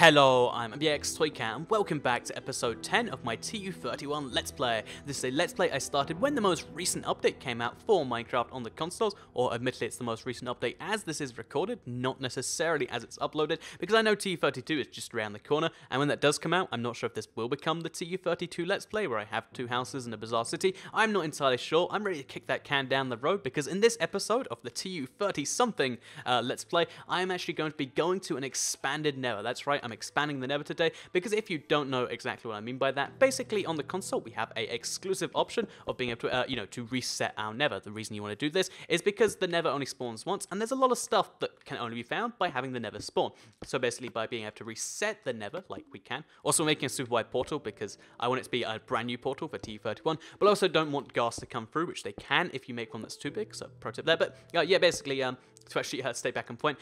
Hello, I'm MBX and welcome back to episode 10 of my TU31 Let's Play. This is a Let's Play I started when the most recent update came out for Minecraft on the consoles, or admittedly it's the most recent update as this is recorded, not necessarily as it's uploaded, because I know TU32 is just around the corner, and when that does come out, I'm not sure if this will become the TU32 Let's Play, where I have two houses in a bizarre city. I'm not entirely sure. I'm ready to kick that can down the road, because in this episode of the TU30-something Let's Play, I'm actually going to be going to an expanded Nether. That's right, I'm expanding the Nether today, because if you don't know exactly what I mean by that, basically on the console we have a exclusive option of being able to, to reset our Nether. The reason you want to do this is because the Nether only spawns once, and there's a lot of stuff that can only be found by having the Nether spawn. So basically by being able to reset the Nether, like we can, also making a super wide portal, because I want it to be a brand new portal for TU31, but I also don't want ghast to come through, which they can if you make one that's too big, so pro tip there. But yeah, basically, to actually stay back on point,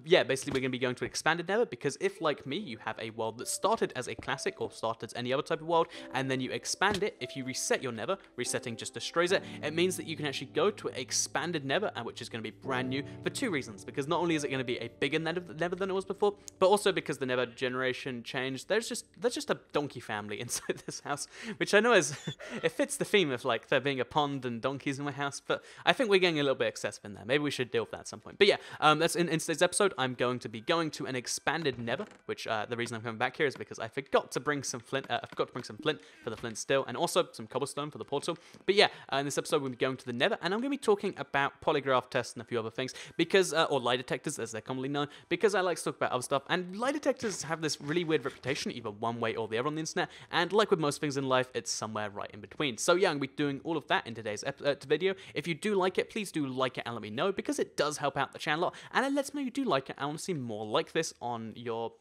yeah, basically we're going to be going to an expanded Nether, because if, like me, you have a world that started as a classic or started as any other type of world, and then you expand it, if you reset your Nether, resetting just destroys it, it means that you can actually go to an expanded Nether, which is going to be brand new for two reasons, because not only is it going to be a bigger Nether than it was before, but also because the Nether generation changed. There's just a donkey family inside this house, which I know is, it fits the theme of like there being a pond and donkeys in my house, but I think we're getting a little bit excessive in there. Maybe we should deal with that at some point. But yeah, that's in today's episode. I'm going to be going to an expanded Nether, which the reason I'm coming back here is because I forgot to bring some flint. I forgot to bring some flint for the flint steel, and also some cobblestone for the portal. But yeah, in this episode we'll be going to the Nether, and I'm going to be talking about polygraph tests and a few other things, because or lie detectors as they're commonly known, because I like to talk about other stuff, and lie detectors have this really weird reputation, either one way or the other on the internet, and like with most things in life, it's somewhere right in between. So yeah, I'm going to be doing all of that in today's video. If you do like it, please do like it and let me know, because it does help out the channel a lot, and it lets me know you do like it. I want to see more like this on your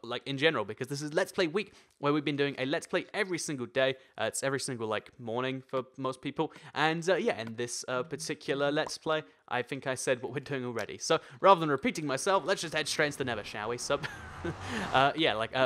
like in general, because this is Let's Play week, where we've been doing a Let's Play every single day. It's every single like morning for most people, and yeah, in this particular Let's Play, I think I said what we're doing already. So rather than repeating myself, let's just head straight into the Nether, shall we? So yeah, like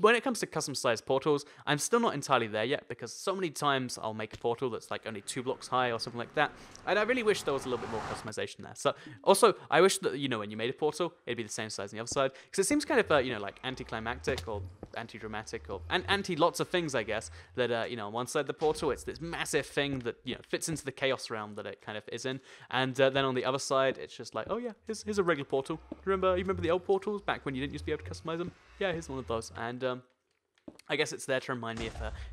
when it comes to custom-sized portals, I'm still not entirely there yet, because so many times I'll make a portal that's like only 2 blocks high or something like that, and I really wish there was a little bit more customization there. So also, I wish that, when you made a portal, it'd be the same size on the other side, because it seems kind of, like anticlimactic or anti-dramatic or anti lots of things, I guess, that, on one side of the portal, it's this massive thing that, fits into the chaos realm that it kind of is in, and then on the other side, it's just like, oh yeah, here's a regular portal. You remember the old portals back when you didn't used to be able to customize them? Yeah, here's one of those, and I guess it's there to remind me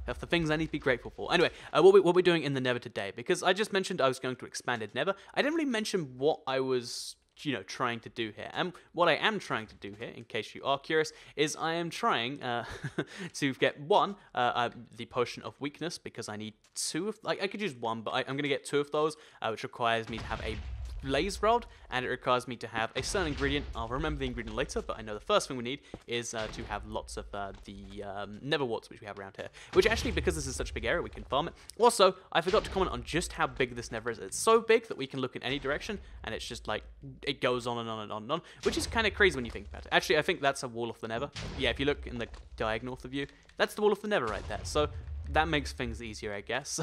of the things I need to be grateful for. Anyway, what we're doing in the Nether today, because I just mentioned I was going to expanded Nether. I didn't really mention what I was trying to do here. And what I am trying to do here, in case you are curious, is I am trying to get the potion of weakness, because I need 2 of, like, I could use 1, but I'm going to get 2 of those, which requires me to have a blaze rod, and it requires me to have a certain ingredient. I'll remember the ingredient later, but I know the first thing we need is to have lots of the nether warts, which we have around here, which actually, because this is such a big area, we can farm it. Also, I forgot to comment on just how big this nether is. It's so big that we can look in any direction, and it's just like, it goes on and on and on and on, which is kind of crazy when you think about it. Actually, I think that's a wall of the nether. Yeah, if you look in the diagonal of the view, that's the wall of the nether right there. So that makes things easier, I guess.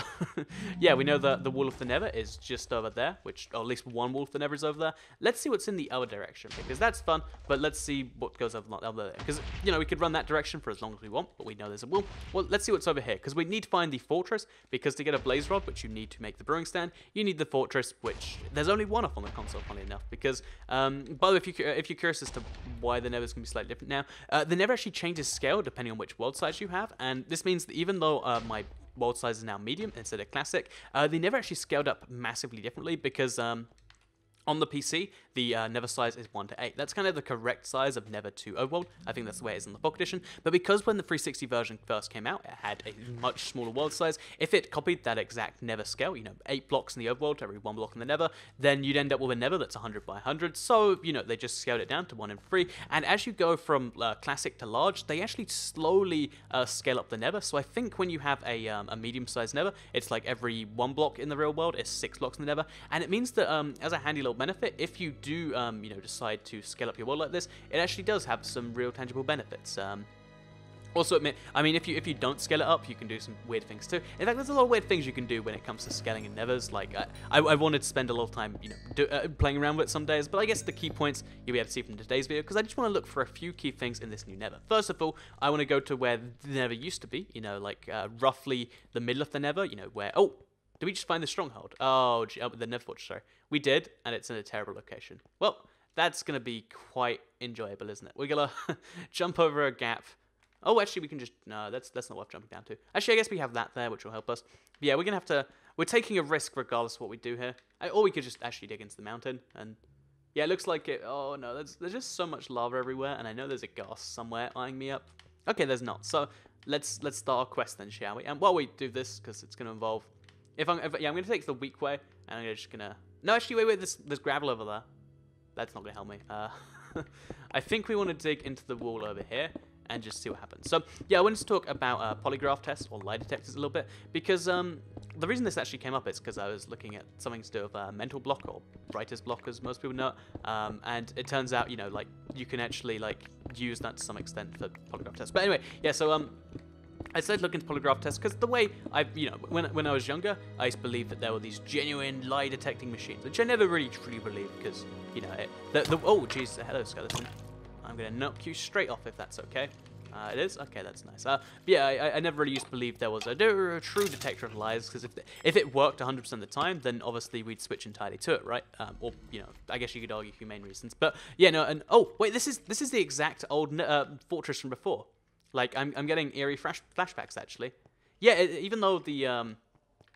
Yeah, we know that the wall of the Nether is just over there, or at least one wall of the Nether is over there. Let's see what's in the other direction, because that's fun, but let's see what goes over there. Because, we could run that direction for as long as we want, but we know there's a wall. Well, let's see what's over here, because we need to find the fortress, because to get a blaze rod, which you need to make the brewing stand, you need the fortress, which there's only one up on the console, funny enough, because, by the way, if you're curious as to why the Nether's going to be slightly different now, the Nether actually changes scale depending on which world size you have, and this means that even though my world size is now medium instead of classic, they never actually scaled up massively differently, because on the PC, the Nether size is 1:8. That's kind of the correct size of Nether to Overworld. I think that's the way it is in the Pocket Edition. But because when the 360 version first came out, it had a much smaller world size, if it copied that exact Nether scale, 8 blocks in the Overworld to every 1 block in the Nether, then you'd end up with a Nether that's 100 by 100. So, they just scaled it down to 1 in 3. And as you go from classic to large, they actually slowly scale up the Nether. So I think when you have a medium-sized Nether, it's like every 1 block in the real world is 6 blocks in the Nether. And it means that, as a handy little benefit, if you do decide to scale up your world like this, it actually does have some real tangible benefits. Also admit, I mean, if you don't scale it up, you can do some weird things too. In fact, there's a lot of weird things you can do when it comes to scaling in Nethers. Like, I wanted to spend a lot of time, playing around with it some days, but I guess the key points you'll be able to see from today's video, because I just want to look for a few key things in this new Nether. First of all, I want to go to where the Nether used to be, like roughly the middle of the Nether, where, oh, did we just find the stronghold? Oh, the Nether Fortress, sorry. We did, and it's in a terrible location. Well, that's going to be quite enjoyable, isn't it? We're going to jump over a gap. Oh, actually, we can just... No, that's not worth jumping down to. Actually, I guess we have that there, which will help us. But yeah, we're going to have to... We're taking a risk regardless of what we do here. Or we could just actually dig into the mountain. And yeah, it looks like it... Oh, no, there's just so much lava everywhere. And I know there's a ghost somewhere eyeing me up. Okay, there's not. So let's start our quest then, shall we? And while we do this, because it's going to involve... I'm going to take the weak way. And I'm just going to... No, actually, wait, there's gravel over there. That's not going to help me. I think we want to dig into the wall over here and just see what happens. So, yeah, I wanted to talk about polygraph tests or lie detectors a little bit, because the reason this actually came up is because I was looking at something to do with mental block, or writer's block, as most people know, and it turns out, like, you can actually, like, use that to some extent for polygraph tests. But anyway, yeah, so, I started looking into polygraph tests because the way when I was younger, I used to believe that there were these genuine lie detecting machines, which I never really truly believed, because, oh, jeez, hello, skeleton. I'm going to knock you straight off if that's okay. It is? Okay, that's nice. But yeah, I never really used to believe there was a true detector of lies, because if it worked 100% of the time, then obviously we'd switch entirely to it, right? Or, I guess you could argue humane reasons. But, yeah, no, and, oh, wait, this is the exact old fortress from before. Like, I'm getting eerie flashbacks, actually. Yeah, even though the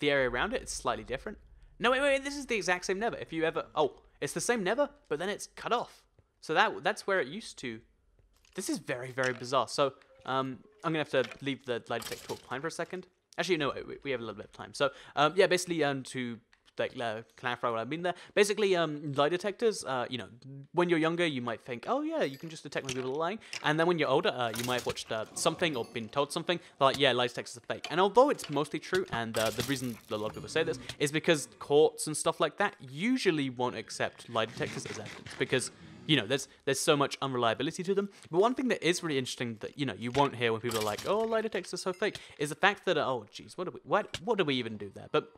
area around it is slightly different. No, wait, this is the exact same Nether. If you ever... Oh, it's the same Nether, but then it's cut off. So that's where it used to... This is very, very bizarre. So, I'm going to have to leave the lie detector talk behind for a second. Actually, no, we have a little bit of time. So, yeah, basically, to... clarify what I mean there. Basically, lie detectors, when you're younger, you might think, oh yeah, you can just detect when people are lying. And then when you're older, you might have watched something or been told something, like, yeah, lie detectors are fake. And although it's mostly true, and the reason a lot of people say this, is because courts and stuff like that usually won't accept lie detectors as evidence, because... there's so much unreliability to them. But one thing that is really interesting that, you won't hear when people are like, oh, lie detectors are so fake, is the fact that, oh, geez, what do we even do there? But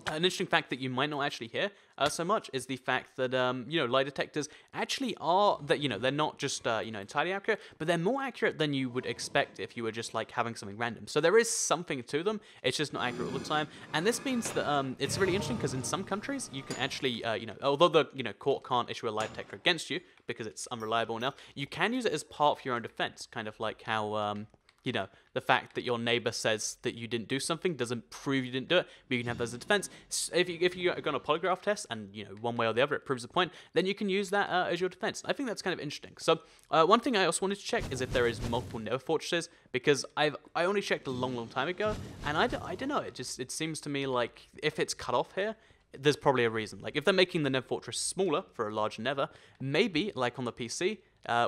an interesting fact that you might not actually hear so much is the fact that, lie detectors actually are, that, they're not just, entirely accurate, but they're more accurate than you would expect if you were just, like, having something random. So there is something to them, it's just not accurate all the time. And this means that it's really interesting, because in some countries, you can actually, although the, court can't issue a lie detector against you, because it's unreliable enough, you can use it as part of your own defense, kind of like how, the fact that your neighbor says that you didn't do something doesn't prove you didn't do it, but you can have that as a defense. If you go on a polygraph test and, one way or the other it proves a point, then you can use that as your defense. I think that's kind of interesting. So, one thing I also wanted to check is if there is multiple Nether fortresses, because I only checked a long, long time ago, and I don't know, it seems to me like if it's cut off here, there's probably a reason. Like, if they're making the Nether fortress smaller for a larger Nether, maybe, like on the PC,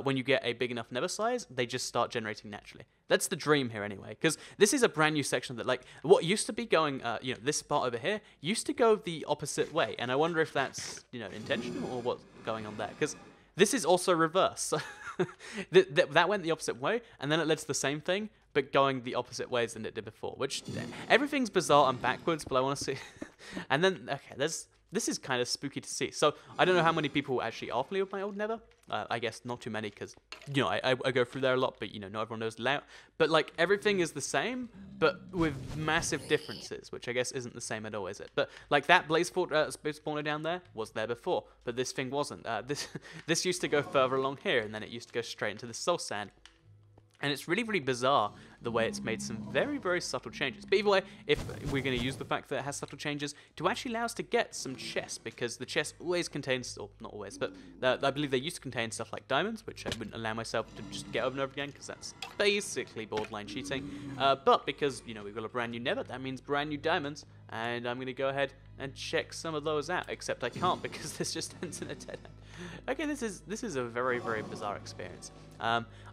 when you get a big enough Nether size, they just start generating naturally. That's the dream here anyway, because this is a brand new section that, like, what used to be going, this part over here, used to go the opposite way, and I wonder if that's, intentional or what's going on there, because this is also reverse. That went the opposite way, and then it led to the same thing, but going the opposite ways than it did before, which, everything's bizarre and backwards, but I want to see, and then, okay, this is kind of spooky to see. So, I don't know how many people actually are familiar with my old Nether. I guess not too many, because, I go through there a lot, but, not everyone knows the layout. But, like, everything is the same, but with massive differences, which I guess isn't the same at all, is it? But, like, that blaze spawner down there was there before, but this thing wasn't. This used to go further along here, and then it used to go straight into the soul sand. And it's really, really bizarre the way it's made some very, very subtle changes. But either way, if we're going to use the fact that it has subtle changes to actually allow us to get some chests, because the chest always contains, or not always, but I believe they used to contain stuff like diamonds, which I wouldn't allow myself to just get over and over again, because that's basically borderline cheating. But because, we've got a brand new Nether, that means brand new diamonds, and I'm going to go ahead and check some of those out, except I can't, because this just ends in a dead end. Okay, this is a very, very bizarre experience.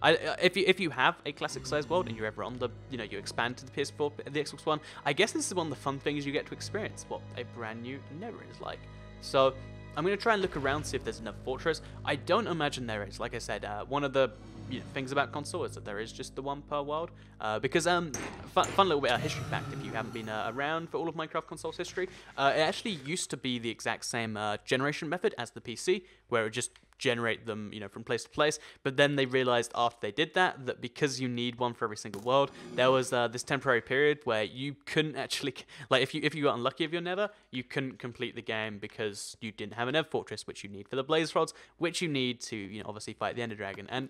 If you have a classic size world and you're ever on the, you expand to the PS4, the Xbox One, I guess this is one of the fun things you get to experience, what a brand new Nether is like. So, I'm going to try and look around, see if there's another fortress. I don't imagine there is. Like I said, one of the things about console is that there is just the one per world. Because, fun little bit of history fact, if you haven't been around for all of Minecraft console's history, it actually used to be the exact same generation method as the PC, where it would just generate them, from place to place. But then they realized after they did that because you need one for every single world, there was this temporary period where you couldn't actually, like, if you got unlucky with your Nether, you couldn't complete the game because you didn't have an Nether fortress, which you need for the blaze rods, which you need to, obviously fight the Ender Dragon. And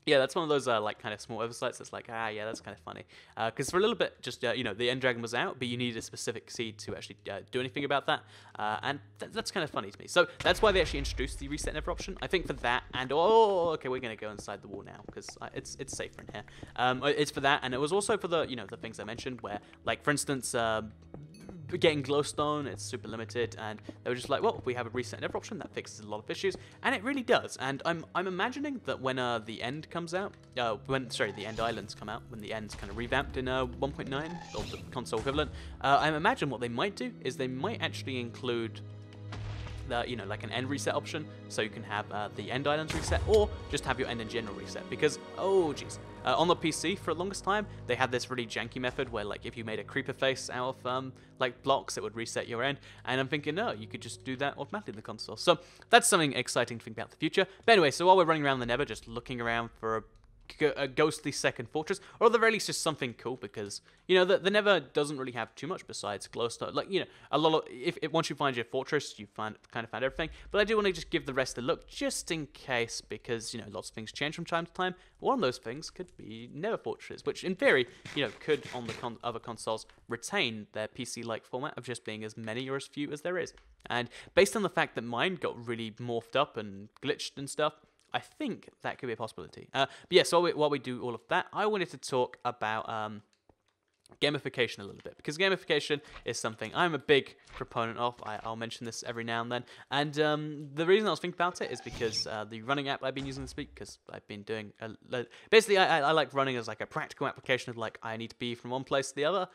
yeah, that's one of those like kind of small oversights that's like, yeah, that's kind of funny. Because for a little bit, just the End Dragon was out, but you needed a specific seed to actually do anything about that, and that's kind of funny to me. So that's why they actually introduced the reset never option. I think for that, and okay, we're gonna go inside the wall now because it's safer in here. It's for that, and it was also for the the things I mentioned, where like for instance. Getting glowstone, it's super limited, and they were just like, well, if we have a reset never option, that fixes a lot of issues, and it really does. And I'm imagining that when the end comes out, the end islands come out, when the end's kind of revamped in 1.9 or the console equivalent, I imagine what they might do is they might actually include the like an end reset option, so you can have the end islands reset, or just have your end in general reset. Because on the PC for the longest time they had this really janky method where like if you made a creeper face out of like blocks, it would reset your end, and I'm thinking no, you could just do that automatically in the console. So that's something exciting to think about the future. But anyway, so while we're running around the Nether just looking around for a ghostly second fortress, or at the very least just something cool, because the Nether doesn't really have too much besides glowstone. Like a lot of if once you find your fortress, you kind of found everything. But I do want to just give the rest a look just in case, because lots of things change from time to time. One of those things could be Nether fortresses, which in theory could on the other consoles retain their PC-like format of just being as many or as few as there is. And based on the fact that mine got really morphed up and glitched and stuff, I think that could be a possibility. But yeah, so while we do all of that, I wanted to talk about gamification a little bit, because gamification is something I'm a big proponent of. I'll mention this every now and then, and the reason I was thinking about it is because the running app I've been using this week, because I've been doing basically I like running as like a practical application of like I need to be from one place to the other.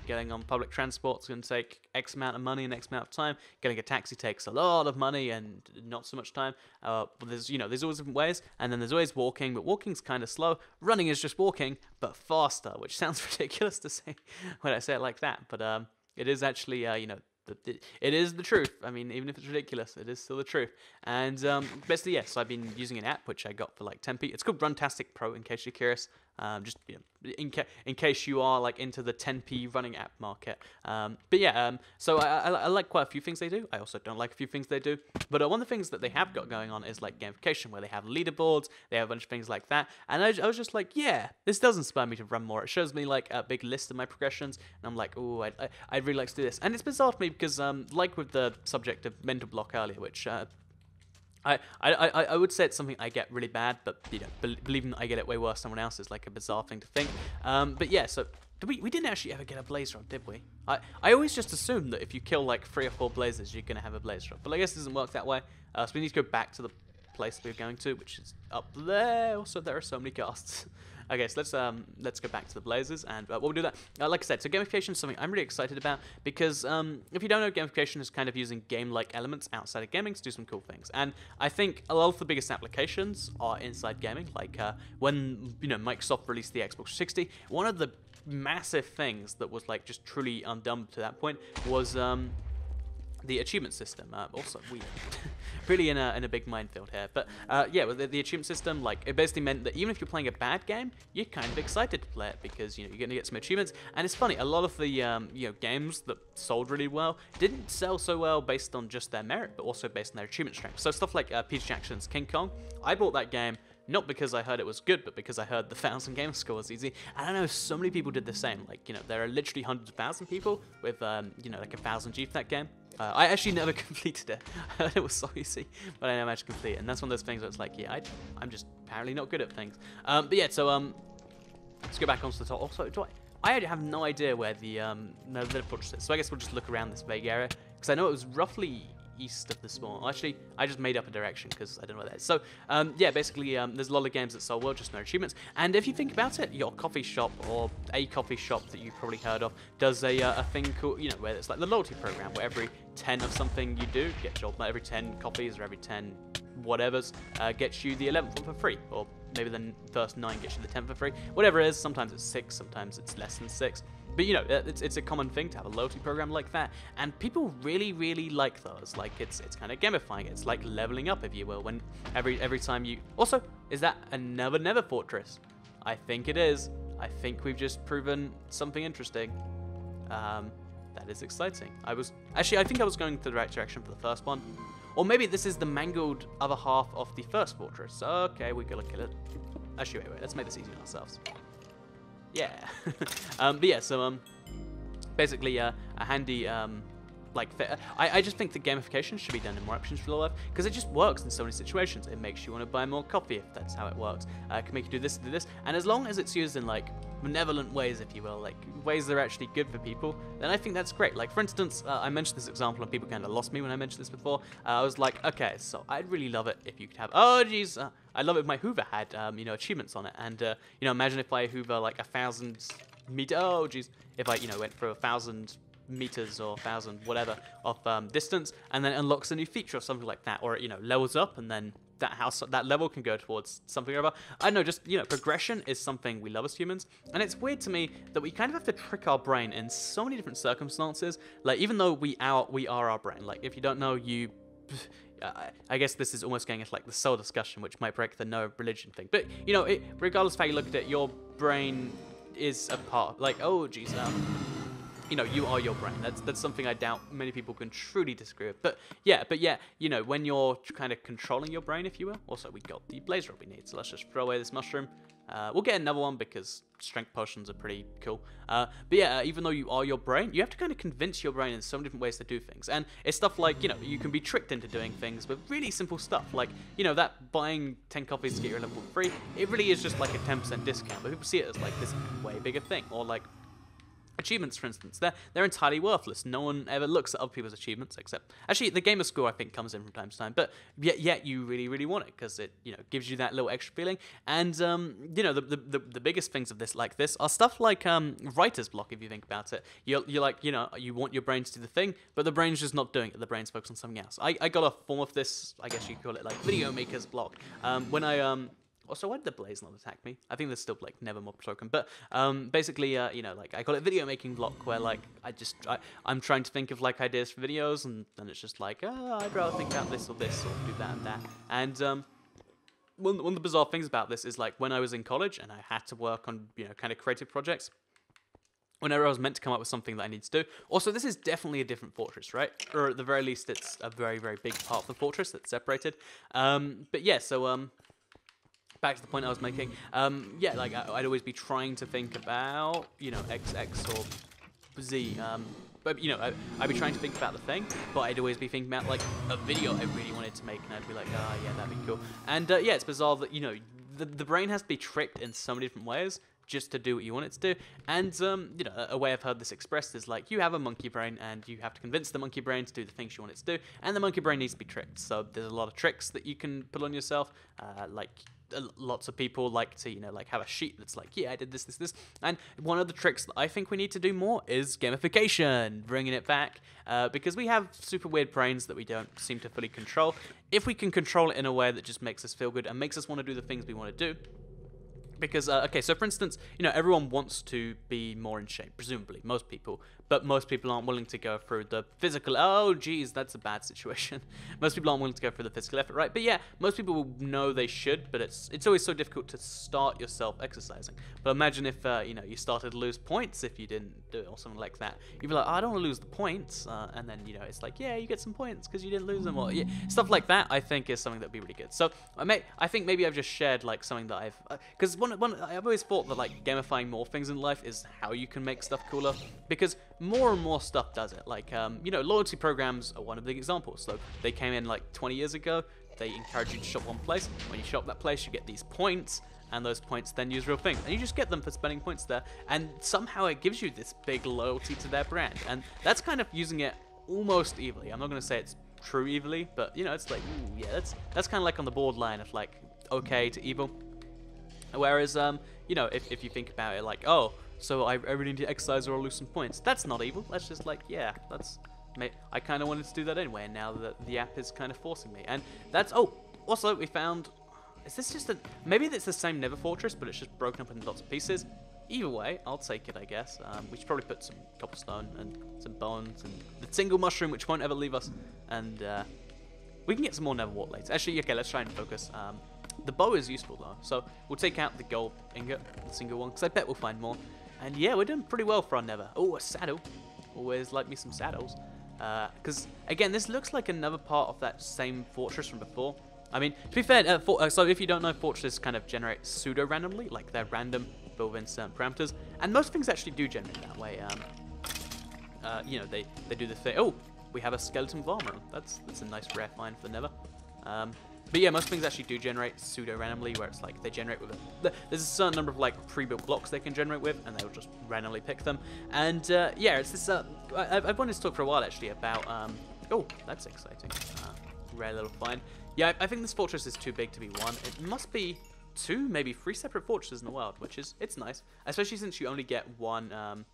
Getting on public transport is going to take X amount of money and X amount of time. Getting a taxi takes a lot of money and not so much time. But there's always different ways, and then there's always walking, but walking's kind of slow. Running is just walking, but faster, which sounds ridiculous to say when I say it like that, but it is actually it is the truth. I mean, even if it's ridiculous, it is still the truth. And basically, yes, so I've been using an app which I got for like 10p. It's called Runtastic Pro, in case you're curious. Just in case you are like into the 10p running app market. But yeah, so I like quite a few things they do. I also don't like a few things they do. But one of the things that they have got going on is like gamification, where they have leaderboards, they have a bunch of things like that. And I was just like, yeah, this does inspire me to run more. It shows me like a big list of my progressions, and I'm like, oh, I'd really like to do this. And it's bizarre to me because like with the subject of mental block earlier, which I would say it's something I get really bad, but believing that I get it way worse than someone else is like a bizarre thing to think. But yeah, so we didn't actually ever get a blaze rod, did we? I always just assumed that if you kill like 3 or 4 blazes, you're gonna have a blaze rod, but I guess it doesn't work that way. So we need to go back to the place we're going to, which is up there. Also, there are so many casts. Okay, so let's go back to the blazes, and we'll do that. Like I said, so gamification is something I'm really excited about, because if you don't know, gamification is kind of using game-like elements outside of gaming to do some cool things. And I think a lot of the biggest applications are inside gaming, like when Microsoft released the Xbox 360. One of the massive things that was like just truly undone to that point was the achievement system. Also weird. Really in a big minefield here, but yeah, with the achievement system, like it basically meant that even if you're playing a bad game, you're kind of excited to play it, because you're going to get some achievements. And it's funny, a lot of the games that sold really well didn't sell so well based on just their merit, but also based on their achievement strength. So stuff like Peter Jackson's King Kong, I bought that game not because I heard it was good, but because I heard the 1,000 game score was easy. And I know so many people did the same. Like, there are literally hundreds of thousands of people with, like 1,000 G for that game. I actually never completed it. I heard it was so easy, but I never managed to complete it. And that's one of those things where it's like, yeah, I'm just apparently not good at things. But yeah, so let's go back onto the top. Also, I have no idea where the fortress is. So I guess we'll just look around this vague area, because I know it was roughly east of the spawn. Actually, I just made up a direction because I don't know where that is. So, yeah, basically, there's a lot of games that sell well, just no achievements. And if you think about it, your coffee shop, or a coffee shop that you've probably heard of, does a thing called, where it's like the loyalty program, where every 10 of something you do gets you, every 10 copies or every 10 whatevers gets you the 11th one for free, or maybe the first 9 gets you the 10th for free, whatever it is. Sometimes it's 6, sometimes it's less than 6, but you know, it's a common thing to have a loyalty program like that, and people really like those. Like it's kind of gamifying. It's like leveling up, if you will, when every time you... Also, is that another Nether fortress? I think it is. I think we've just proven something interesting. That is exciting. I think I was going the right direction for the first one. Or maybe this is the mangled other half of the first fortress. Okay, we're gonna kill it. Actually, wait, let's make this easy on ourselves. Yeah. But yeah, so, basically, a handy, I just think the gamification should be done in more options for life, because it just works in so many situations. It makes you want to buy more coffee, if that's how it works. It can make you do this, and as long as it's used in, like, benevolent ways, if you will, like, ways that are actually good for people, then I think that's great. Like, for instance, I mentioned this example, and people kind of lost me when I mentioned this before. I was like, okay, so I'd really love it if you could have... Oh, geez, I'd love it if my Hoover had, you know, achievements on it, and, you know, imagine if I Hoover, like, 1,000 meter... Oh, geez, if I, you know, went for 1,000... meters or 1,000 whatever of distance, and then unlocks a new feature or something like that, or you know, levels up, and then that level can go towards something or other. I don't know, just, you know, progression is something we love as humans, and it's weird to me that we kind of have to trick our brain in so many different circumstances. Like, even though we are our brain. Like, if you don't know, you... I guess this is almost going into like the soul discussion, which might break the no religion thing. But you know, regardless of how you look at it, your brain is a part. Like, oh geez, you know, you are your brain. That's something I doubt many people can truly disagree with. But yeah, you know, when you're kind of controlling your brain, if you will. Also, we got the blaze rod we need, so let's just throw away this mushroom. We'll get another one because strength potions are pretty cool. But yeah, even though you are your brain, you have to kind of convince your brain in so many different ways to do things. And it's stuff like, you know, you can be tricked into doing things with really simple stuff. Like, you know, that buying 10 copies to get your level free, it really is just like a 10% discount. But people see it as like this way bigger thing. Or like, achievements, for instance, they're entirely worthless. No one ever looks at other people's achievements, except actually the gamer score I think comes in from time to time. But yet you really want it because it, you know, gives you that little extra feeling. And you know, the biggest things of this like this are stuff like writer's block. If you think about it, you're like, you know, you want your brain to do the thing, but the brain's just not doing it. The brain's focused on something else. I got a form of this, I guess you could call it like video maker's block. When I Also, why did the blaze not attack me? I think there's still, like, never more token. But, basically, you know, like, I call it video making block, where, like, I'm trying to think of, like, ideas for videos, and then it's just like, oh, I'd rather think about this, or do that, and that. And, one of the bizarre things about this is, like, when I was in college, and I had to work on, you know, kind of creative projects, whenever I was meant to come up with something that I need to do. Also, this is definitely a different fortress, right? Or at the very least, it's a very big part of the fortress that's separated. But, yeah, so, back to the point I was making, yeah, like, I'd always be trying to think about, you know, XX or Z, but, you know, I'd be trying to think about the thing, but I'd always be thinking about, like, a video I really wanted to make, and I'd be like, ah, yeah, that'd be cool. And, yeah, it's bizarre that, you know, the brain has to be tricked in so many different ways just to do what you want it to do. And, you know, a way I've heard this expressed is, like, you have a monkey brain, and you have to convince the monkey brain to do the things you want it to do, and the monkey brain needs to be tricked. So there's a lot of tricks that you can put on yourself, like, lots of people like to, you know, like, have a sheet that's like, yeah, I did this. And one of the tricks that I think we need to do more is gamification, bringing it back, because we have super weird brains that we don't seem to fully control. If we can control it in a way that just makes us feel good and makes us want to do the things we want to do. Because, okay, so for instance, you know, everyone wants to be more in shape, presumably, most people, but most people aren't willing to go through the physical, oh, geez, that's a bad situation. Most people aren't willing to go through the physical effort, right? But yeah, most people will know they should, but it's always so difficult to start yourself exercising. But imagine if, you know, you started to lose points if you didn't do it or something like that. You'd be like, oh, I don't want to lose the points, and then, you know, it's like, yeah, you get some points because you didn't lose them, or yeah, stuff like that, I think, is something that'd be really good. So, I think maybe I've just shared, like, something that because I've always thought that, like, gamifying more things in life is how you can make stuff cooler, because more and more stuff does it. Like, you know, loyalty programs are one of the examples. So they came in like 20 years ago. They encourage you to shop one place. When you shop that place, you get these points, and those points then use real things. And you just get them for spending points there, and somehow it gives you this big loyalty to their brand. And that's kind of using it almost evilly. I'm not going to say it's true evilly, but, you know, it's like, ooh, yeah, that's kind of like on the borderline of, like, okay to evil. Whereas, you know, if you think about it, like, oh, so I really need to exercise or lose some points. That's not evil. That's just like, yeah, that's I kind of wanted to do that anyway, and now that the app is kind of forcing me. And that's, oh, also we found, is this just a, maybe it's the same Nether fortress, but it's just broken up into lots of pieces. Either way, I'll take it, I guess. We should probably put some cobblestone and some bones and the single mushroom, which won't ever leave us. And we can get some more Nether wart later. Actually, okay, let's try and focus. The bow is useful though, so we'll take out the gold ingot, the single one, because I bet we'll find more. And yeah, we're doing pretty well for our Nether. Oh, a saddle. Always like me some saddles. Because, again, this looks like another part of that same fortress from before. I mean, to be fair, so if you don't know, fortresses kind of generate pseudo-randomly, like they're random but within certain parameters. And most things actually do generate that way. You know, they do the thing. Oh, we have a skeleton of armor. That's a nice rare find for the Nether. But yeah, most things actually do generate pseudo-randomly, where it's like they generate with there's a certain number of like pre-built blocks they can generate with, and they'll just randomly pick them. And yeah, it's this. I've wanted to talk for a while actually about. Oh, that's exciting. Rare little find. Yeah, I think this fortress is too big to be one. It must be 2, maybe 3 separate fortresses in the world, which is it's nice, especially since you only get one.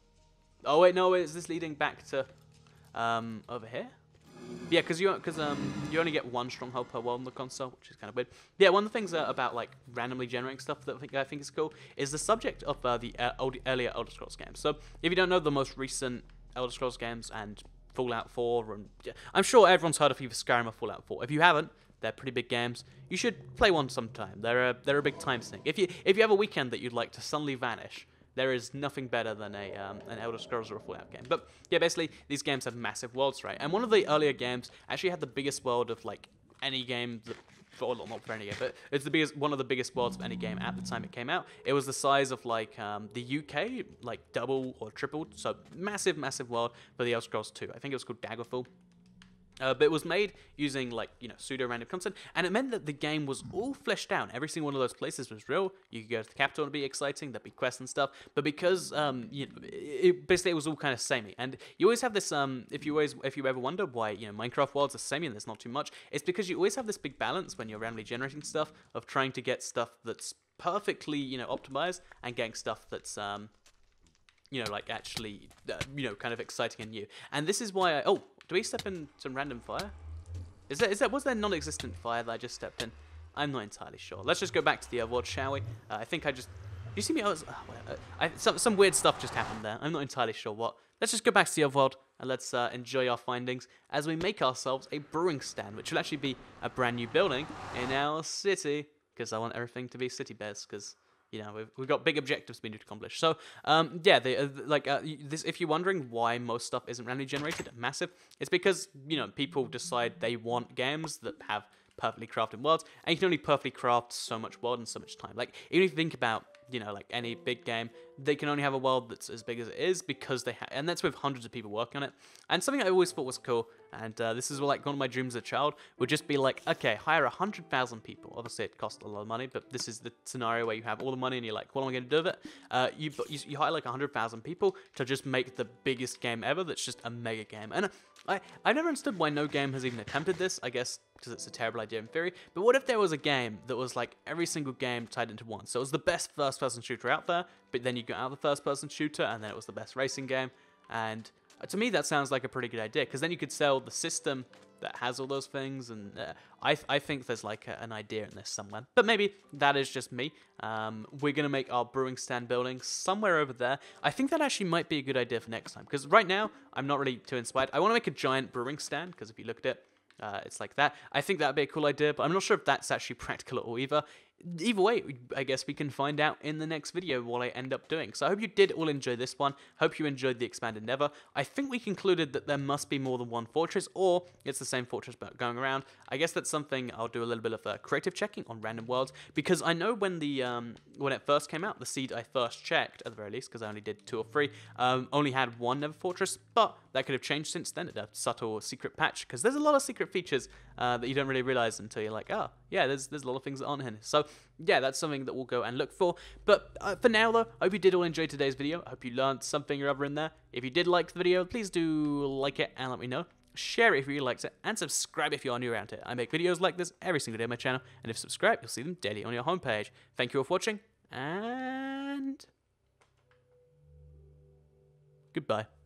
Oh wait, no, is this leading back to over here? Yeah, because you only get 1 stronghold per world on the console, which is kind of weird. Yeah, one of the things about like randomly generating stuff that I think is cool is the subject of the earlier Elder Scrolls games. So if you don't know the most recent Elder Scrolls games and Fallout 4, and I'm sure everyone's heard of either Skyrim or Fallout 4. If you haven't, they're pretty big games. You should play one sometime. They're a big time sink. If you have a weekend that you'd like to suddenly vanish, there is nothing better than an Elder Scrolls or a Fallout game. But yeah, basically, these games have massive worlds, right? And one of the earlier games actually had the biggest world of like any game that, well, not for any game, but it's one of the biggest worlds of any game at the time it came out. It was the size of like the UK, like double or tripled. So massive, massive world for the Elder Scrolls 2. I think it was called Daggerfall. But it was made using, like, you know, pseudo-random content, and it meant that the game was all fleshed out. Every single one of those places was real. You could go to the capital and it'd be exciting. There'd be quests and stuff. But because, you know, basically it was all kind of samey. And you always have this, if you ever wonder why, you know, Minecraft worlds are samey and there's not too much, it's because you always have this big balance when you're randomly generating stuff of trying to get stuff that's perfectly, you know, optimized and getting stuff that's, you know, like actually, you know, kind of exciting and new. And this is why oh, do we step in some random fire? Was there non-existent fire that I just stepped in? I'm not entirely sure. Let's just go back to the overworld, shall we? I think I just, do you see me? Some weird stuff just happened there. I'm not entirely sure what. Let's just go back to the overworld and let's enjoy our findings as we make ourselves a brewing stand, which will actually be a brand new building in our city, because I want everything to be city bears, because, you know, we've got big objectives we need to accomplish. So, yeah, this. If you're wondering why most stuff isn't randomly generated, massive, it's because, you know, people decide they want games that have perfectly crafted worlds, and you can only perfectly craft so much world in so much time. Like, even if you think about, you know, like any big game, they can only have a world that's as big as it is because they and that's with hundreds of people working on it. And something I always thought was cool, and this is like one of my dreams as a child, would just be like, okay, hire 100,000 people. Obviously, it costs a lot of money, but this is the scenario where you have all the money and you're like, what am I going to do with it? You hire like 100,000 people to just make the biggest game ever that's just a mega game. And I never understood why no game has even attempted this, I guess because it's a terrible idea in theory. But what if there was a game that was like every single game tied into one? So it was the best first-person shooter out there, but then you got out of the first-person shooter, and then it was the best racing game. And to me, that sounds like a pretty good idea, because then you could sell the system that has all those things, and I think there's like an idea in this somewhere. But maybe that is just me. We're going to make our brewing stand building somewhere over there. I think that actually might be a good idea for next time, because right now, I'm not really too inspired. I want to make a giant brewing stand, because if you look at it, it's like that. I think that'd be a cool idea, but I'm not sure if that's actually practical at all either. Either way, I guess we can find out in the next video what I end up doing. So I hope you did all enjoy this one. Hope you enjoyed the expanded Nether. I think we concluded that there must be more than one fortress, or it's the same fortress but going around. I guess that's something I'll do a little bit of creative checking on random worlds, because I know when when it first came out, the seed I first checked, at the very least, because I only did 2 or 3, only had 1 Nether fortress, but that could have changed since then. It's a subtle secret patch, because there's a lot of secret features that you don't really realize until you're like, oh, yeah, there's a lot of things that aren't in. So yeah, that's something that we'll go and look for. But for now, though, I hope you did all enjoy today's video. I hope you learned something or other in there. If you did like the video, please do like it and let me know. Share it if you liked it, and subscribe if you are new around here. I make videos like this every single day on my channel, and if subscribed, you'll see them daily on your homepage. Thank you all for watching, and goodbye.